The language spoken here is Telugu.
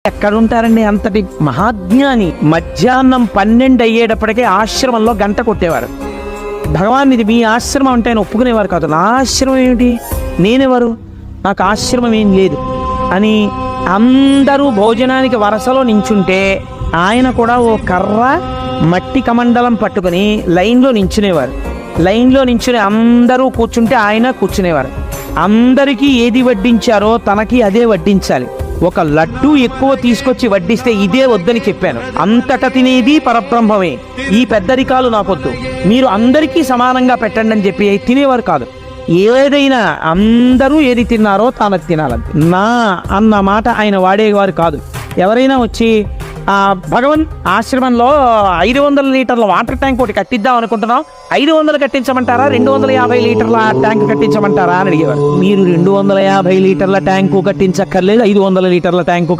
ఎక్కడుంటారండి అంతటి మహాజ్ఞాని? మధ్యాహ్నం 12 అయ్యేటప్పటికే ఆశ్రమంలో గంట కొట్టేవారు. భగవాన్ ఇది మీ ఆశ్రమం అంటే ఆయన ఒప్పుకునేవారు కాదు. నా ఆశ్రమం ఏమిటి, నేనెవరు, నాకు ఆశ్రమం ఏం లేదు అని అందరూ భోజనానికి వరసలో నించుంటే ఆయన కూడా ఓ కర్ర మట్టి కమండలం పట్టుకుని లైన్లో నించునేవారు. లైన్లో నించుని అందరూ కూర్చుంటే ఆయన కూర్చునేవారు. అందరికీ ఏది వడ్డించారో తనకి అదే వడ్డించాలి. ఒక లడ్డు ఎక్కువ తీసుకొచ్చి వడ్డిస్తే ఇదే వద్దని చెప్పాను. అంతట తినేది పరబ్రహ్మమే, ఈ పెద్దరికాలు నాకొద్దు, మీరు అందరికీ సమానంగా పెట్టండి అని చెప్పి తినేవారు కాదు. ఏదైనా అందరూ ఏది తిన్నారో తానది తినాలంతే. నా అన్న మాట ఆయన వాడేవారు కాదు. ఎవరైనా వచ్చి భగవన్ ఆశ్రమంలో 500 లీటర్ల వాటర్ ట్యాంక్ ఒకటి కట్టిద్దాం అనుకుంటున్నాం, 500 కట్టించమంటారా, 250 లీటర్ల ట్యాంక్ కట్టించమంటారా అని అడిగేవారు. మీరు 250 లీటర్ల ట్యాంకు కట్టించక్కర్లేదు, 500 లీటర్ల ట్యాంకు